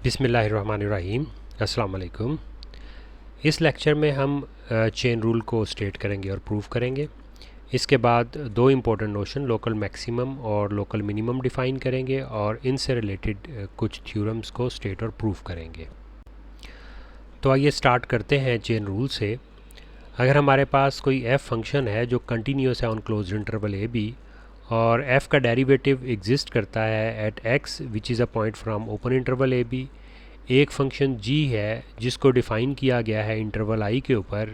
बिस्मिल्लाहिर्रहमानिर्रहीम। अस्सलाम वालेकुम। इस लेक्चर में हम चेन रूल को स्टेट करेंगे और प्रूव करेंगे। इसके बाद दो इम्पोर्टेंट नोशन लोकल मैक्सिमम और लोकल मिनिमम डिफ़ाइन करेंगे और इनसे रिलेटेड कुछ थ्योरम्स को स्टेट और प्रूव करेंगे। तो आइए स्टार्ट करते हैं चेन रूल से। अगर हमारे पास कोई एफ़ फंक्शन है जो कंटिन्यूस है on closed interval a b और एफ़ का डेरिवेटिव एग्जिस्ट करता है at x which is a point from open interval a b. एक फंक्शन g है जिसको डिफ़ाइन किया गया है इंटरवल i के ऊपर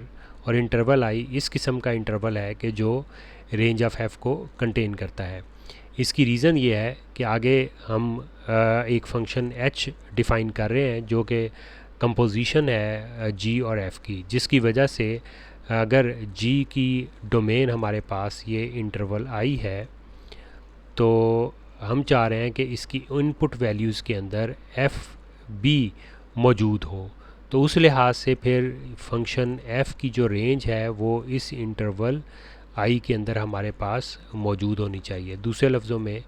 और इंटरवल i इस किस्म का इंटरवल है कि जो रेंज ऑफ f को कंटेन करता है। इसकी रीज़न ये है कि आगे हम एक फंक्शन h डिफ़ाइन कर रहे हैं जो कि कंपोजिशन है g और f की, जिसकी वजह से अगर g की डोमेन हमारे पास ये इंटरवल i है तो हम चाह रहे हैं कि इसकी इनपुट वैल्यूज़ के अंदर f बी मौजूद हो। तो उस लिहाज से फिर फंक्शन f की जो रेंज है वो इस इंटरवल i के अंदर हमारे पास मौजूद होनी चाहिए। दूसरे लफ्ज़ों में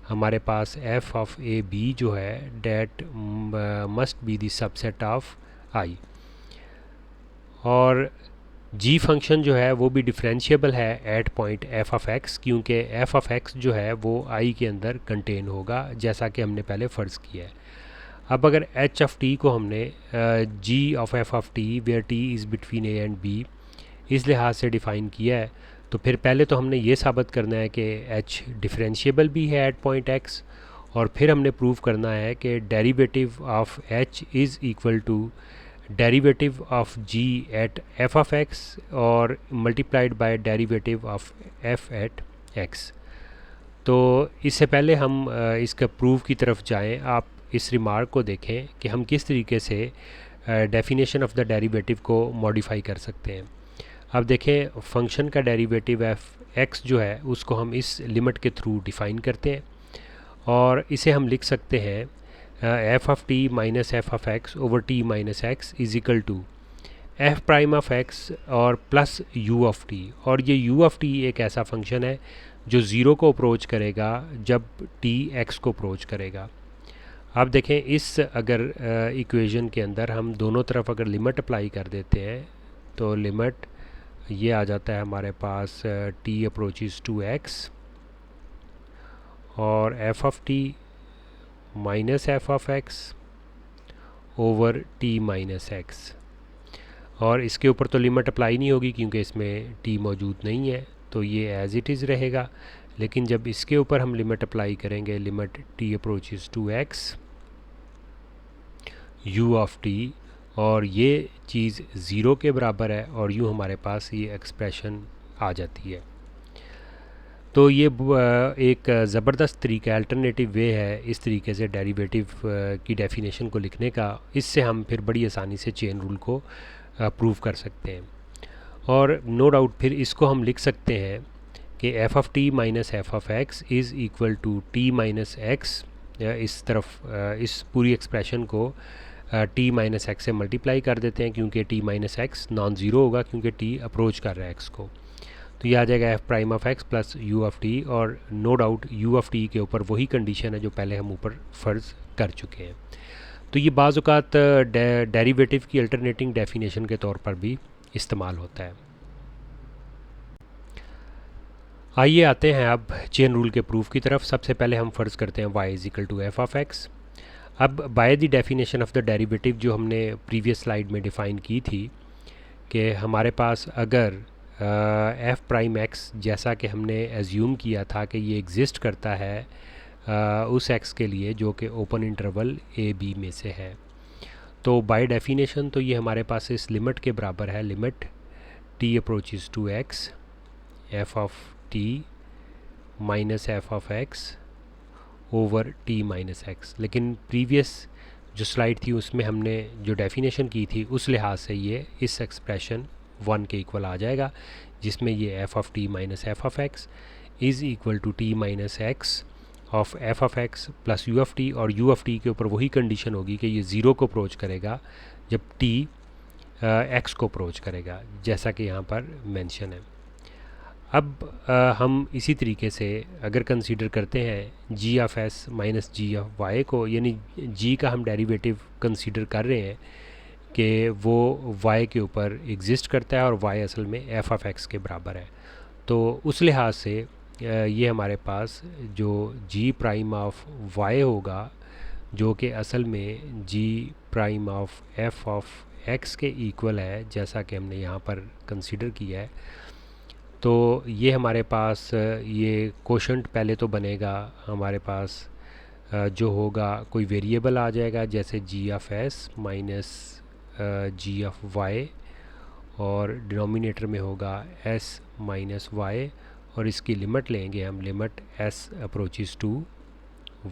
हमारे पास f ऑफ ए बी जो है that must be the subset of i। और g फंक्शन जो है वो भी डिफरेंशिएबल है at point f of x, क्योंकि f ऑफ x जो है वो i के अंदर कंटेन होगा जैसा कि हमने पहले फ़र्ज़ किया है। अब अगर h ऑफ t को हमने g of f of t where t is between a and b इस लिहाज से डिफ़ाइन किया है, तो फिर पहले तो हमने ये साबित करना है कि h डिफरेंशिएबल भी है एट पॉइंट x, और फिर हमने प्रूव करना है कि derivative of h is equal to derivative of g at f of x और multiplied by derivative of f at x। तो इससे पहले हम इसका प्रूफ की तरफ जाएं, आप इस रिमार्क को देखें कि हम किस तरीके से डेफिनेशन ऑफ द डेरिवेटिव को मॉडिफाई कर सकते हैं। अब देखें, फंक्शन का डेरिवेटिव एफ एक्स जो है उसको हम इस लिमिट के थ्रू डिफ़ाइन करते हैं और इसे हम लिख सकते हैं f of t minus f of x over t minus x is equal to f prime of x और प्लस यू ऑफ टी। और ये यू ऑफ टी एक ऐसा फंक्शन है जो ज़ीरो को अप्रोच करेगा जब टी एक्स को अप्रोच करेगा। अब देखें, इस अगर इक्वेशन के अंदर हम दोनों तरफ अगर लिमिट अप्लाई कर देते हैं तो लिमिट ये आ जाता है हमारे पास टी अप्रोचेस टू एक्स और F of t minus f of x over t minus x. और इसके ऊपर तो लिमिट अप्लाई नहीं होगी क्योंकि इसमें टी मौजूद नहीं है, तो ये एज इट इज़ रहेगा। लेकिन जब इसके ऊपर हम लिमिट अप्लाई करेंगे, limit t approaches to x u of T, और ये चीज़ ज़ीरो के बराबर है और यूँ हमारे पास ये एक्सप्रेशन आ जाती है। तो ये एक ज़बरदस्त तरीका, अल्टरनेटिव वे है इस तरीके से डेरिवेटिव की डेफिनेशन को लिखने का। इससे हम फिर बड़ी आसानी से चेन रूल को प्रूव कर सकते हैं। और नो डाउट फिर इसको हम लिख सकते हैं कि f of t minus f of x is equal to t minus x. इस तरफ इस पूरी एक्सप्रेशन को टी माइनस एक्स से मल्टीप्लाई कर देते हैं क्योंकि t minus x non zero होगा क्योंकि टी अप्रोच कर रहा है एक्स को। तो ये आ जाएगा F prime of x plus you of T, और no doubt U of T के ऊपर वही कंडीशन है जो पहले हम ऊपर फ़र्ज़ कर चुके हैं। तो ये बाज़ औक़ात डेरिवेटिव की अल्टरनेटिंग डेफिनेशन के तौर पर भी इस्तेमाल होता है। आइए आते हैं अब चेन रूल के प्रूफ की तरफ। सबसे पहले हम फ़र्ज़ करते हैं y is equal to F of X. अब by the definition of the derivative जो हमने प्रीवियस स्लाइड में डिफ़ाइन की थी कि हमारे पास अगर एफ प्राइम एक्स, जैसा कि हमने एज्यूम किया था कि ये एग्ज़िस्ट करता है उस एक्स के लिए जो कि ओपन इंटरवल ए बी में से है, तो बाय डेफिनेशन तो ये हमारे पास इस लिमिट के बराबर है, limit t approaches to x f of t minus f of x over t minus x. लेकिन प्रीवियस जो स्लाइड थी उसमें हमने जो डेफिनेशन की थी उस लिहाज से ये इस एक्सप्रेशन 1 के इक्वल आ जाएगा, जिसमें ये f of t minus f of x is equal to t minus x of f of x plus you of T, और यू ऑफ टी के ऊपर वही कंडीशन होगी कि ये ज़ीरो को अप्रोच करेगा जब टी एक्स को अप्रोच करेगा, जैसा कि यहाँ पर मेंशन है। अब हम इसी तरीके से अगर कंसीडर करते हैं G of S minus G of Y को, यानी जी का हम डेरिवेटिव कंसीडर कर रहे हैं कि वो y के ऊपर एग्जिस्ट करता है और y असल में एफ ऑफ एक्स के बराबर है। तो उस लिहाज से ये हमारे पास जो g प्राइम ऑफ y होगा, जो कि असल में g prime of f of x के इक्वल है, जैसा कि हमने यहाँ पर कंसीडर किया है। तो ये हमारे पास ये कोशंट पहले तो बनेगा हमारे पास जो होगा कोई वेरिएबल आ जाएगा, जैसे G of S minus G of Y, और डिनोमिनेटर में होगा s माइनस वाई, और इसकी लिमिट लेंगे हम, limit s approaches to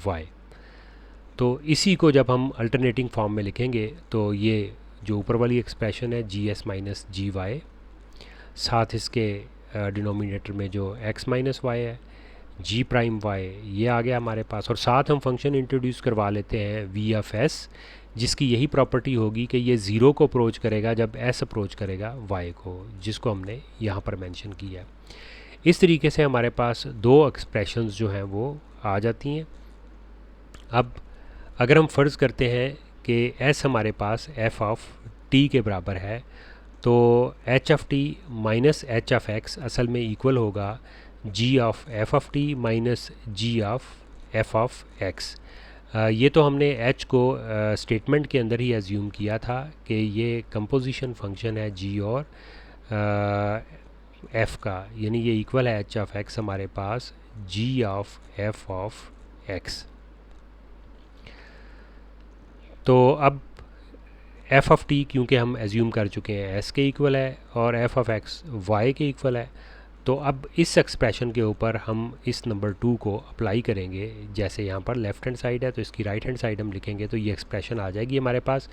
y। तो इसी को जब हम अल्टरनेटिंग फॉर्म में लिखेंगे तो ये जो ऊपर वाली एक्सप्रेशन है जी एस माइनस जी वाई, साथ इसके डिनोमिनेटर में जो x माइनस वाई है, जी प्राइम वाई ये आ गया हमारे पास, और साथ हम फंक्शन इंट्रोड्यूस करवा लेते हैं वी ऑफ एस, जिसकी यही प्रॉपर्टी होगी कि ये ज़ीरो को अप्रोच करेगा जब s अप्रोच करेगा y को, जिसको हमने यहाँ पर मेंशन किया। इस तरीके से हमारे पास दो एक्सप्रेशंस जो हैं वो आ जाती हैं। अब अगर हम फ़र्ज़ करते हैं कि s हमारे पास f ऑफ t के बराबर है, तो h of t minus h of x असल में इक्वल होगा g of f of t minus g of f of x। ये तो हमने h को स्टेटमेंट के अंदर ही एज्यूम किया था कि ये कंपोजिशन फंक्शन है g और f का, यानी ये इक्वल है h ऑफ x हमारे पास g of f of x। तो अब f ऑफ t क्योंकि हम एज्यूम कर चुके हैं s के इक्वल है और f ऑफ x y के इक्वल है, तो अब इस एक्सप्रेशन के ऊपर हम इस नंबर 2 को अप्लाई करेंगे। जैसे यहाँ पर लेफ़्ट हैंड साइड है तो इसकी राइट हैंड साइड हम लिखेंगे, तो ये एक्सप्रेशन आ जाएगी हमारे पास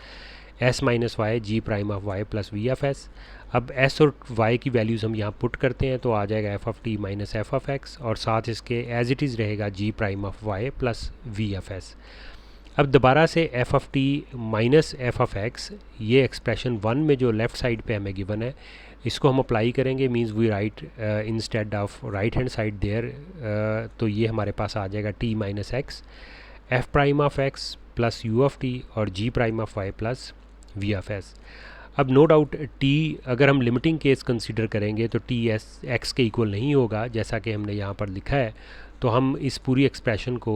s minus y g prime of y plus v of s। अब s और y की वैल्यूज़ हम यहाँ पुट करते हैं तो आ जाएगा f of t minus f of x, और साथ इसके एज इट इज़ रहेगा g prime of y plus v of s। अब दोबारा से f of t minus f of x, ये एक्सप्रेशन 1 में जो लेफ़्ट साइड पे हमें गिवन है, इसको हम अप्लाई करेंगे, means we write instead of right hand side there, तो ये हमारे पास आ जाएगा t minus x f prime of x plus u of t और g prime of y plus v of s। अब नो डाउट t अगर हम लिमिटिंग केस कंसीडर करेंगे तो t x के इक्वल नहीं होगा, जैसा कि हमने यहाँ पर लिखा है। तो हम इस पूरी एक्सप्रेशन को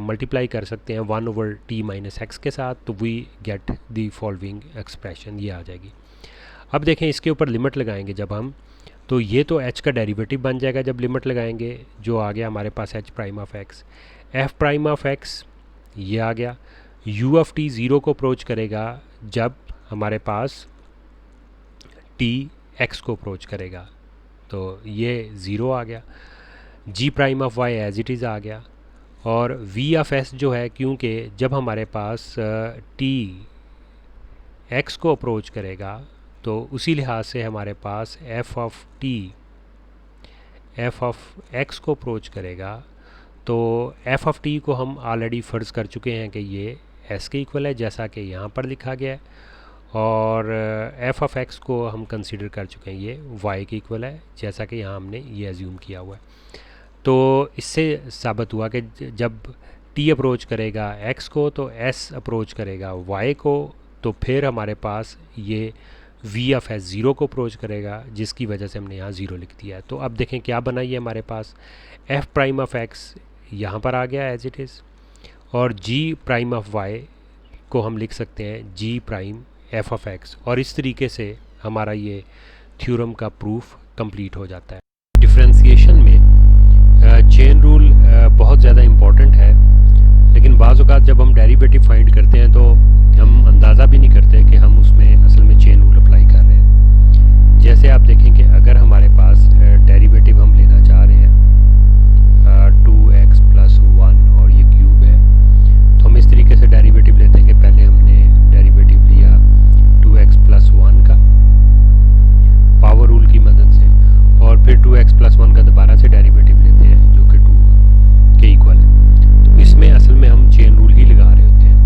मल्टीप्लाई कर सकते हैं 1 ओवर t माइनस एक्स के साथ, तो we get the following expression, ये आ जाएगी। अब देखें इसके ऊपर लिमिट लगाएंगे जब हम, तो ये तो h का डेरिवेटिव बन जाएगा जब लिमिट लगाएंगे, जो आ गया हमारे पास h prime of x f prime of x, ये आ गया। u ऑफ t ज़ीरो को अप्रोच करेगा जब हमारे पास t x को अप्रोच करेगा, तो ये ज़ीरो आ गया। g prime of y as it is आ गया, और v ऑफ s जो है, क्योंकि जब हमारे पास t x को अप्रोच करेगा तो उसी लिहाज से हमारे पास f of t f of x को अप्रोच करेगा। तो f ऑफ t को हम ऑलरेडी फ़र्ज़ कर चुके हैं कि ये s के इक्वल है, जैसा कि यहाँ पर लिखा गया है, और f ऑफ x को हम कंसीडर कर चुके हैं ये y के इक्वल है, जैसा कि यहाँ हमने ये एज्यूम किया हुआ है। तो इससे साबित हुआ कि जब t अप्रोच करेगा x को तो s अप्रोच करेगा y को, तो फिर हमारे पास ये v ऑफ s ज़ीरो को अप्रोच करेगा, जिसकी वजह से हमने यहाँ ज़ीरो लिख दिया है। तो अब देखें क्या बना, ये हमारे पास f प्राइम ऑफ x यहाँ पर आ गया एज इट इज़, और g प्राइम ऑफ y को हम लिख सकते हैं g prime f of x, और इस तरीके से हमारा ये थ्योरम का प्रूफ कंप्लीट हो जाता है। डिफरेंशिएशन में चेन रूल बहुत ज़्यादा इम्पॉर्टेंट है, लेकिन बाज़ औक़ात जब हम डेरिवेटिव फाइंड करते हैं तो हम अंदाज़ा भी नहीं करते कि हम उसमें असल में चेन रूल अप्लाई कर रहे हैं। जैसे आप देखें कि अगर हमारे पास डेरिवेटिव हम लेना चाह रहे हैं 2x प्लस 1 और ये क्यूब है, तो हम इस तरीके से डेरिवेटिव लेते हैं कि पहले हमने डेरिवेटिव लिया 2x प्लस 1 का पावर रूल की मदद से, और फिर 2x प्लस 1 का दोबारा से डेरिवेटिव लेते हैं जो कि 2 के इक्वल है। तो इसमें असल में हम चेन रूल ही लगा रहे होते हैं।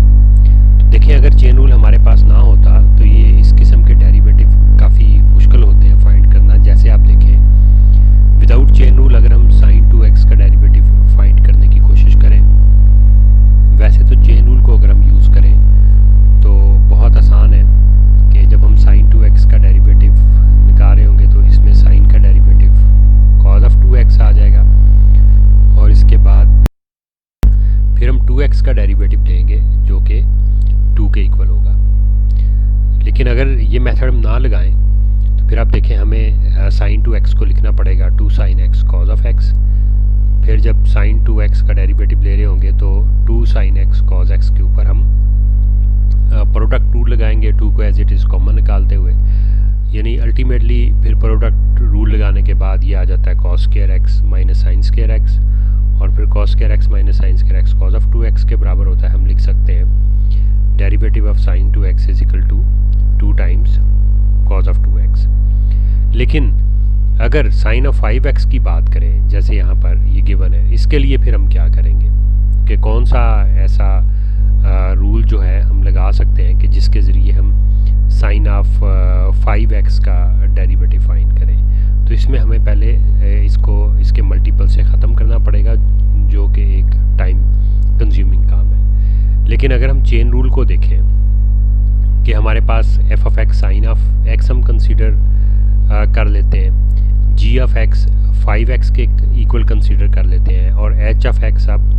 लेकिन अगर ये मेथड हम ना लगाएं तो फिर आप देखें हमें साइन टू एक्स को लिखना पड़ेगा 2 sin x cos of x। फिर जब साइन 2x का डेरिवेटिव ले रहे होंगे तो 2 sin x cos x के ऊपर हम प्रोडक्ट रूल लगाएंगे 2 को एज इट इज़ कॉमन निकालते हुए, यानी अल्टीमेटली फिर प्रोडक्ट रूल लगाने के बाद ये आ जाता है cos square x minus sine square x, और फिर cos square x minus sine square x cos of 2x के बराबर होता है। हम लिख सकते हैं derivative of sine 2x is equal to 2 times cos of 2x। लेकिन अगर साइन ऑफ 5x की बात करें जैसे यहाँ पर ये गिवन है, इसके लिए फिर हम क्या करेंगे कि कौन सा ऐसा रूल जो है हम लगा सकते हैं कि जिसके ज़रिए हम साइन ऑफ 5x का डेरिवेटिव फाइंड करें। तो इसमें हमें पहले इसके मल्टीपल से ख़त्म करना पड़ेगा, जो कि एक टाइम कंज्यूमिंग काम है। लेकिन अगर हम चेन रूल को देखें कि हमारे पास f of x sine of x हम कंसीडर कर लेते हैं, g ऑफ x 5x के इक्वल कंसीडर कर लेते हैं, और h ऑफ x अब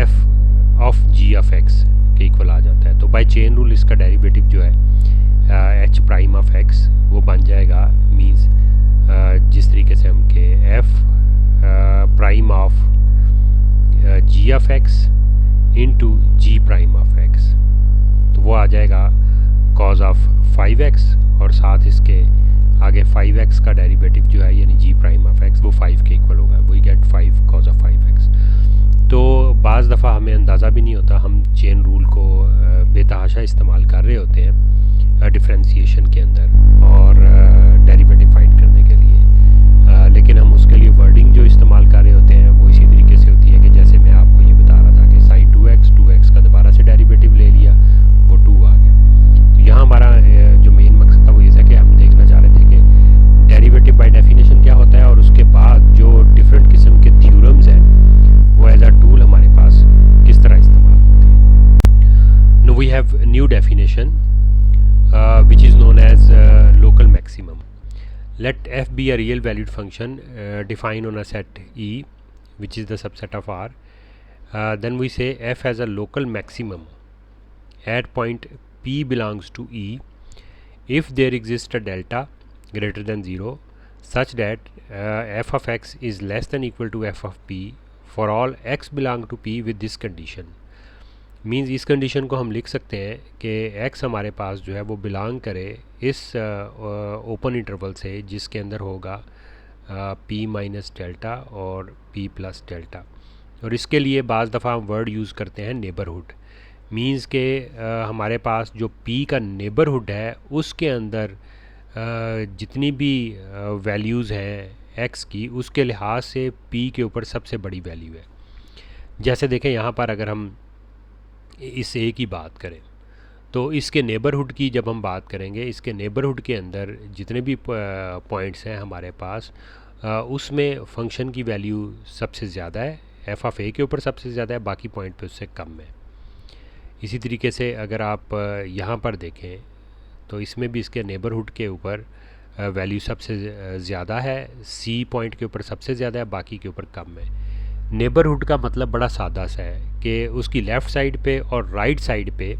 f of g of x के इक्वल आ जाता है। तो बाय चेन रूल इसका डेरिवेटिव जो है h प्राइम ऑफ x वो बन जाएगा मीन्स जिस तरीके से हम के f prime of g of x into g prime of x, तो वो आ जाएगा cos ऑफ 5x, और साथ इसके आगे 5x का डेरिवेटिव जो है यानी g प्राइम ऑफ x वो 5 के इक्वल होगा, we get 5 cos of 5x। तो बाज़ दफ़ा हमें अंदाज़ा भी नहीं होता, हम चेन रूल को बेतहाशा इस्तेमाल कर रहे होते हैं डिफरेंशिएशन के अंदर और डेरिवेटिव फाइंड करने के लिए, लेकिन हम उसके लिए वर्डिंग जो इस्तेमाल कर रहे होते हैं वो इसी तरीके से होती है कि जैसे मैं आपको ये बता रहा था कि साइन 2x का दोबारा से डेरिवेटिव ले लिया, वो 2 आ गया। तो यहाँ हमारा जो मेन मकसद था वो ये था कि हम देखना चाह रहे थे कि डेरिवेटिव बाय डेफिनेशन क्या होता है, और उसके बाद जो डिफरेंट किस्म के थ्योरम्स हैं वो एज अ टूल हमारे पास किस तरह इस्तेमाल होते हैं। Now we have new definition which is known as local maximum. Let f be a real valued function defined on a set E which is the subset of R. Then we say f has a local maximum at point P belongs to E if there exists a delta greater than 0 such that f of x is less than equal to f of p for all x belong to p with this condition. Means इस condition को हम लिख सकते हैं कि x हमारे पास जो है वो बिलोंग करे इस ओपन इंटरवल से जिसके अंदर होगा p माइनस डेल्टा और p प्लस डेल्टा, और इसके लिए बाज़ दफ़ा हम वर्ड यूज़ करते हैं नेबरहुड। मीन्स के हमारे पास जो p का नेबरहुड है उसके अंदर जितनी भी वैल्यूज़ हैं x की उसके लिहाज से p के ऊपर सबसे बड़ी वैल्यू है। जैसे देखें यहाँ पर अगर हम इस a की बात करें तो इसके नेबरहुड की जब हम बात करेंगे, इसके नेबरहुड के अंदर जितने भी पॉइंट्स हैं हमारे पास उसमें फंक्शन की वैल्यू सबसे ज़्यादा है, f ऑफ a के ऊपर सबसे ज़्यादा है, बाकी पॉइंट पे उससे कम है। इसी तरीके से अगर आप यहाँ पर देखें तो इसमें भी इसके नेबरहुड के ऊपर वैल्यू सबसे ज़्यादा है, c पॉइंट के ऊपर सबसे ज़्यादा है, बाकी के ऊपर कम है। नेबरहुड का मतलब बड़ा सादा सा है कि उसकी लेफ़्ट साइड पे और राइट साइड पे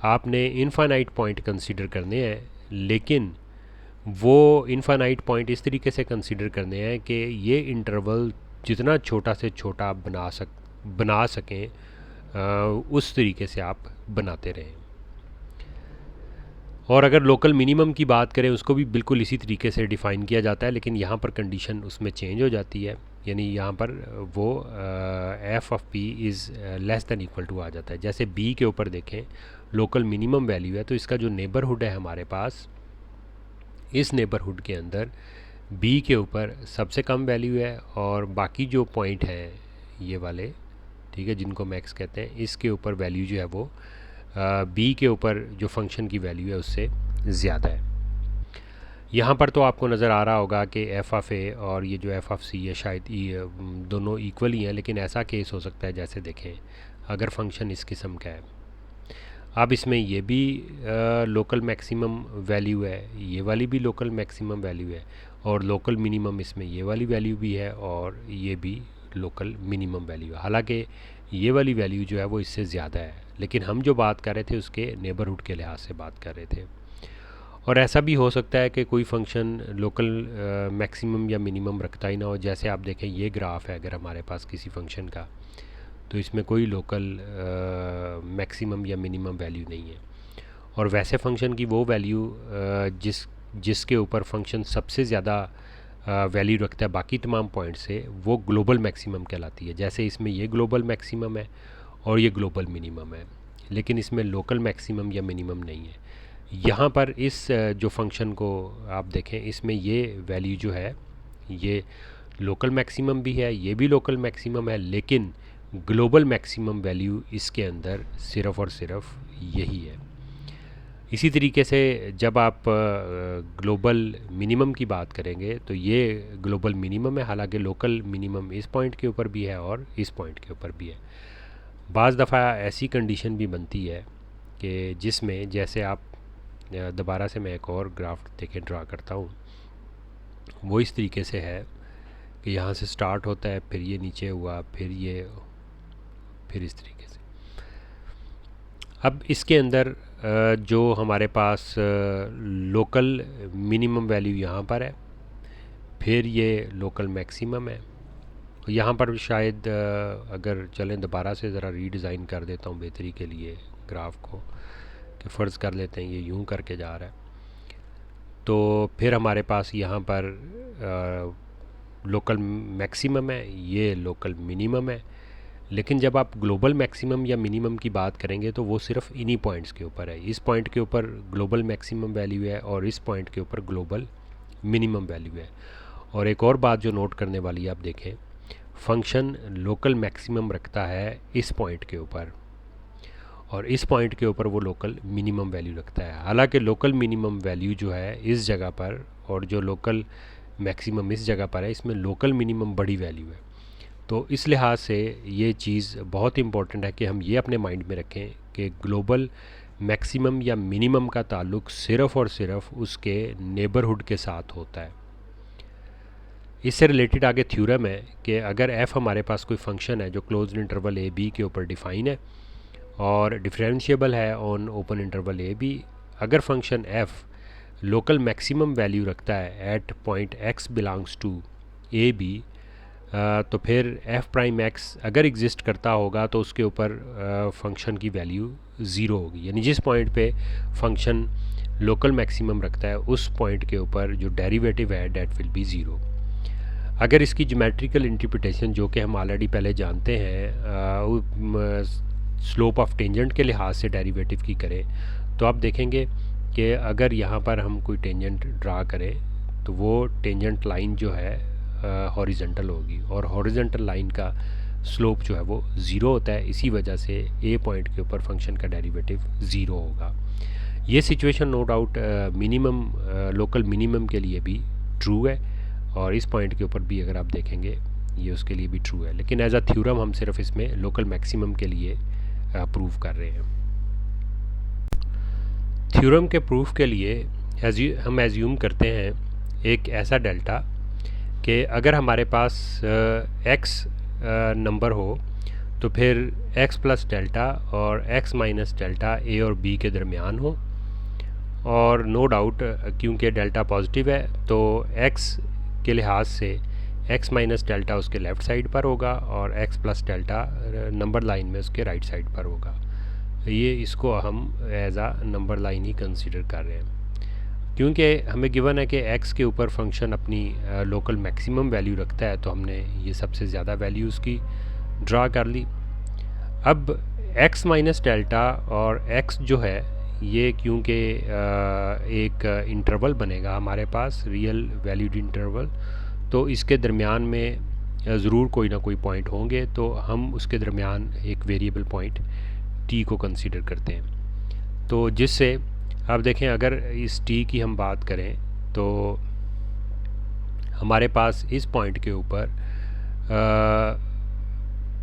आपने इनफाइनाइट पॉइंट कंसीडर करने हैं, लेकिन वो इनफाइनाइट पॉइंट इस तरीके से कंसीडर करने हैं कि ये इंटरवल जितना छोटा से छोटा आप बना सकें उस तरीके से आप बनाते रहें। और अगर लोकल मिनिमम की बात करें उसको भी बिल्कुल इसी तरीके से डिफ़ाइन किया जाता है, लेकिन यहाँ पर कंडीशन उसमें चेंज हो जाती है, यानी यहाँ पर वो f of p is less than equal to आ जाता है। जैसे b के ऊपर देखें लोकल मिनिमम वैल्यू है, तो इसका जो नेबरहुड है हमारे पास, इस नेबरहुड के अंदर b के ऊपर सबसे कम वैल्यू है, और बाकी जो पॉइंट हैं ये वाले, ठीक है, जिनको मैक्स कहते हैं, इसके ऊपर वैल्यू जो है वो b के ऊपर जो फंक्शन की वैल्यू है उससे ज़्यादा है। यहाँ पर तो आपको नज़र आ रहा होगा कि f ऑफ a और ये जो f ऑफ c है शायद दोनों इक्वल ही हैं, लेकिन ऐसा केस हो सकता है जैसे देखें अगर फंक्शन इस किस्म का है, अब इसमें ये भी लोकल मैक्सिमम वैल्यू है, ये वाली भी लोकल मैक्सिमम वैल्यू है, और लोकल मिनिमम इसमें ये वाली वैल्यू भी है, और ये भी लोकल मिनिमम वैल्यू है। हालांकि ये वाली वैल्यू जो है वो इससे ज़्यादा है, लेकिन हम जो बात कर रहे थे उसके नेबरहुड के लिहाज से बात कर रहे थे। और ऐसा भी हो सकता है कि कोई फंक्शन लोकल मैक्सिमम या मिनिमम रखता ही ना हो। जैसे आप देखें ये ग्राफ है अगर हमारे पास किसी फंक्शन का, तो इसमें कोई लोकल मैक्सिमम या मिनिमम वैल्यू नहीं है। और वैसे फंक्शन की वो वैल्यू जिसके ऊपर फंक्शन सबसे ज़्यादा वैल्यू रखता है बाकी तमाम पॉइंट से, वो ग्लोबल मैक्सिमम कहलाती है। जैसे इसमें ये ग्लोबल मैक्सिमम है और ये ग्लोबल मिनिमम है, लेकिन इसमें लोकल मैक्सिमम या मिनिमम नहीं है। यहाँ पर इस जो फंक्शन को आप देखें, इसमें ये वैल्यू जो है ये लोकल मैक्सिमम भी है, ये भी लोकल मैक्सिमम है, लेकिन ग्लोबल मैक्सिमम वैल्यू इसके अंदर सिर्फ़ और सिर्फ यही है। इसी तरीके से जब आप ग्लोबल मिनिमम की बात करेंगे तो ये ग्लोबल मिनिमम है, हालांकि लोकल मिनिमम इस पॉइंट के ऊपर भी है और इस पॉइंट के ऊपर भी है। बाज़ दफ़ा ऐसी कंडीशन भी बनती है कि जिसमें, जैसे आप दोबारा से मैं एक और ग्राफ देखें ड्रा करता हूँ, वो इस तरीके से है कि यहाँ से स्टार्ट होता है, फिर ये नीचे हुआ, फिर इस तरीके से। अब इसके अंदर जो हमारे पास लोकल मिनिमम वैल्यू यहाँ पर है, फिर ये लोकल मैक्सिमम है। यहाँ पर शायद अगर चलें दोबारा से ज़रा रीडिज़ाइन कर देता हूँ बेहतरी के लिए ग्राफ को, कि फ़र्ज़ कर लेते हैं ये यूं करके जा रहा है, तो फिर हमारे पास यहाँ पर लोकल मैक्सिमम है, ये लोकल मिनिमम है। लेकिन जब आप ग्लोबल मैक्सिमम या मिनिमम की बात करेंगे तो वो सिर्फ इन्हीं पॉइंट्स के ऊपर है। इस पॉइंट के ऊपर ग्लोबल मैक्सिमम वैल्यू है और इस पॉइंट के ऊपर ग्लोबल मिनिमम वैल्यू है। और एक और बात जो नोट करने वाली है, आप देखें फंक्शन लोकल मैक्सिमम रखता है इस पॉइंट के ऊपर, और इस पॉइंट के ऊपर वो लोकल मिनिमम वैल्यू रखता है। हालांकि लोकल मिनिमम वैल्यू जो है इस जगह पर और जो लोकल मैक्सिमम इस जगह पर है, इसमें लोकल मिनिमम बड़ी वैल्यू है। तो इस लिहाज से ये चीज़ बहुत इम्पॉर्टेंट है कि हम ये अपने माइंड में रखें कि ग्लोबल मैक्सिमम या मिनिमम का ताल्लुक़ सिर्फ़ और सिर्फ उसके नेबरहुड के साथ होता है। इससे रिलेटेड आगे थ्योरम है कि अगर f हमारे पास कोई फंक्शन है जो क्लोज्ड इंटरवल a b के ऊपर डिफ़ाइन है और डिफरेंशिएबल है on open interval a b, अगर function f local maximum value रखता है at point x belongs to a b, तो फिर f प्राइम x अगर एग्जिस्ट करता होगा तो उसके ऊपर फंक्शन की वैल्यू ज़ीरो होगी। यानी जिस पॉइंट पे फंक्शन लोकल मैक्सिमम रखता है उस पॉइंट के ऊपर जो डेरिवेटिव है डेट विल बी ज़ीरो। अगर इसकी ज्योमेट्रिकल इंटरप्रिटेशन जो कि हम ऑलरेडी पहले जानते हैं स्लोप ऑफ टेंजेंट के लिहाज से डेरिवेटिव की करें, तो आप देखेंगे कि अगर यहाँ पर हम कोई टेंजेंट ड्रा करें तो वो टेंजेंट लाइन जो है हॉरिजॉन्टल होगी और हॉरिजॉन्टल लाइन का स्लोप जो है वो ज़ीरो होता है। इसी वजह से ए पॉइंट के ऊपर फंक्शन का डेरिवेटिव ज़ीरो होगा। ये situation no doubt minimum local minimum के लिए भी ट्रू है और इस पॉइंट के ऊपर भी अगर आप देखेंगे ये उसके लिए भी ट्रू है, लेकिन एज अ थ्योरम हम सिर्फ इसमें लोकल मैक्सिमम के लिए प्रूव कर रहे हैं। थ्योरम के प्रूफ के लिए हम एज्यूम करते हैं एक ऐसा डेल्टा कि अगर हमारे पास x नंबर हो तो फिर x प्लस डेल्टा और x माइनस डेल्टा a और b के दरमियान हो, और नो डाउट क्योंकि डेल्टा पॉजिटिव है तो x के लिहाज से x माइनस डेल्टा उसके लेफ़्ट साइड पर होगा और x plus delta number line में उसके राइट साइड पर होगा। ये इसको हम एज आ नंबर लाइन ही कंसीडर कर रहे हैं क्योंकि हमें गिवन है कि x के ऊपर फंक्शन अपनी लोकल मैक्सिमम वैल्यू रखता है, तो हमने ये सबसे ज़्यादा वैल्यू उसकी ड्रा कर ली। अब x माइनस डेल्टा और x जो है ये क्योंकि एक इंटरवल बनेगा हमारे पास रियल वैल्यूड इंटरवल, तो इसके दरमियान में ज़रूर कोई ना कोई पॉइंट होंगे, तो हम उसके दरमियान एक वेरिएबल पॉइंट t को कंसीडर करते हैं। तो जिससे आप देखें अगर इस t की हम बात करें तो हमारे पास इस पॉइंट के ऊपर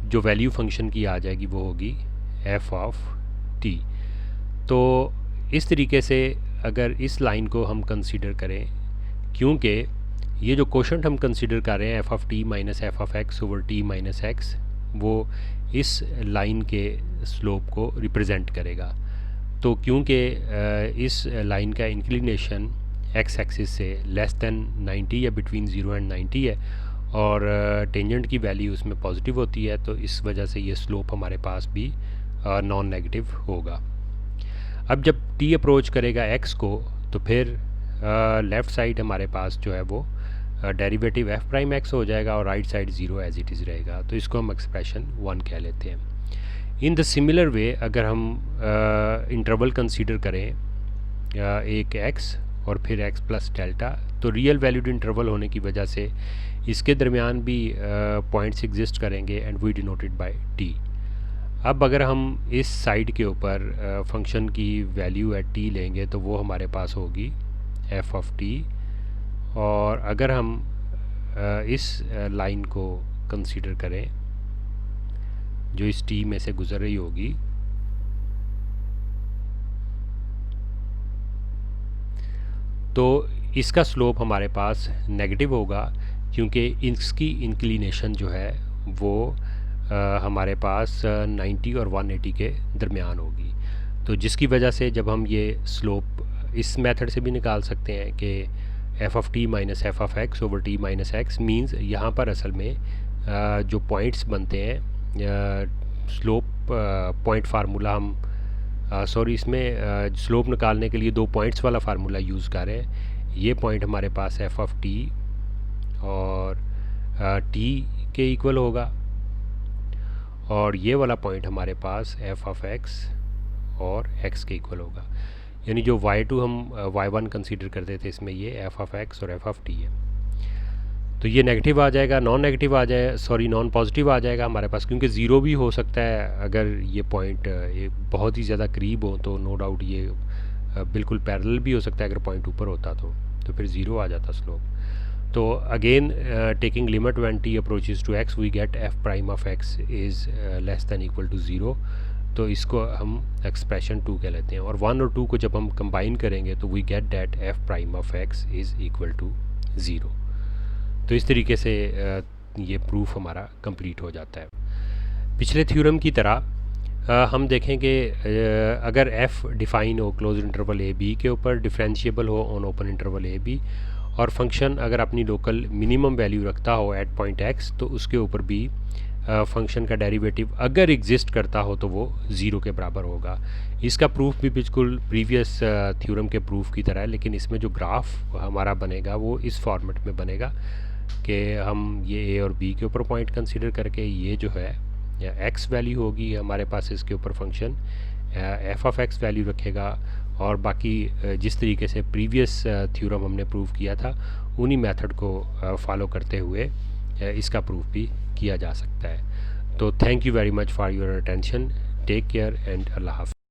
जो वैल्यू फंक्शन की आ जाएगी वो होगी f ऑफ t। तो इस तरीके से अगर इस लाइन को हम कंसीडर करें, क्योंकि ये जो कोशेंट हम कंसीडर कर रहे हैं f of t minus f of x over t minus x, वो इस लाइन के स्लोप को रिप्रेजेंट करेगा। तो क्योंकि इस लाइन का इंक्लिनेशन एक्स एक्सिस से लेस देन 90 या बिटवीन 0 एंड 90 है और टेंजेंट की वैल्यू उसमें पॉजिटिव होती है, तो इस वजह से ये स्लोप हमारे पास भी नॉन नेगेटिव होगा। अब जब t अप्रोच करेगा x को तो फिर लेफ़्ट साइड हमारे पास जो है वो डेरिवेटिव f प्राइम x हो जाएगा और right side 0 as it is रहेगा, तो इसको हम एक्सप्रेशन 1 कह लेते हैं। इन द सिमिलर वे अगर हम इंटरवल कंसीडर करें एक x और फिर x प्लस डेल्टा, तो रियल वैल्यूड इंटरवल होने की वजह से इसके दरमियान भी पॉइंट्स एग्जिस्ट करेंगे and we denoted by t। अब अगर हम इस साइड के ऊपर फंक्शन की वैल्यू एट t लेंगे तो वो हमारे पास होगी f ऑफ t, और अगर हम इस लाइन को कंसीडर करें जो इस t में से गुज़र रही होगी, तो इसका स्लोप हमारे पास नेगेटिव होगा क्योंकि इसकी इंक्लिनेशन जो है वो हमारे पास 90 और 180 के दरमियान होगी। तो जिसकी वजह से जब हम ये स्लोप इस मेथड से भी निकाल सकते हैं कि f of t minus f of x over t minus x means यहाँ पर असल में जो पॉइंट्स बनते हैं स्लोप पॉइंट फार्मूला हम इसमें स्लोप निकालने के लिए 2 पॉइंट्स वाला फार्मूला यूज़ कर रहे हैं। ये पॉइंट हमारे पास एफ ऑफ टी और टी के इक्वल होगा और ये वाला पॉइंट हमारे पास एफ ऑफ एक्स और एक्स के इक्वल होगा, यानी जो y2 हम y1 कंसीडर करते थे इसमें ये एफ ऑफ एक्स और एफ ऑफ टी है। तो ये नेगेटिव आ जाएगा, नॉन पॉजिटिव आ जाएगा हमारे पास, क्योंकि ज़ीरो भी हो सकता है अगर ये पॉइंट ये बहुत ही ज़्यादा करीब हो, तो नो डाउट ये बिल्कुल पैरेलल भी हो सकता है अगर पॉइंट ऊपर होता तो फिर ज़ीरो आ जाता स्लोप। तो again taking limit when t approaches to x we get f prime of x is less than equal to zero, तो इसको हम एक्सप्रेशन 2 कह लेते हैं। और 1 और 2 को जब हम कंबाइन करेंगे तो we get that f prime of x is equal to zero. तो इस तरीके से ये प्रूफ हमारा कंप्लीट हो जाता है। पिछले थ्योरम की तरह हम देखें कि अगर f डिफ़ाइन हो क्लोज इंटरवल ए बी के ऊपर, डिफरेंशिएबल हो on open interval a b, और फंक्शन अगर अपनी लोकल मिनिमम वैल्यू रखता हो एट पॉइंट x, तो उसके ऊपर भी फंक्शन का डेरिवेटिव अगर एग्जिस्ट करता हो तो वो ज़ीरो के बराबर होगा। इसका प्रूफ भी बिल्कुल प्रीवियस थ्योरम के प्रूफ की तरह है, लेकिन इसमें जो ग्राफ हमारा बनेगा वो इस फॉर्मेट में बनेगा कि हम ये ए और बी के ऊपर पॉइंट कंसीडर करके ये जो है एक्स वैल्यू होगी हमारे पास, इसके ऊपर function F of x value रखेगा, और बाकी जिस तरीके से प्रीवियस थ्योरम हमने प्रूव किया था उन्हीं मेथड को फॉलो करते हुए इसका प्रूफ भी किया जा सकता है। तो thank you very much for your attention, take care and अल्लाह हाफ़िज़।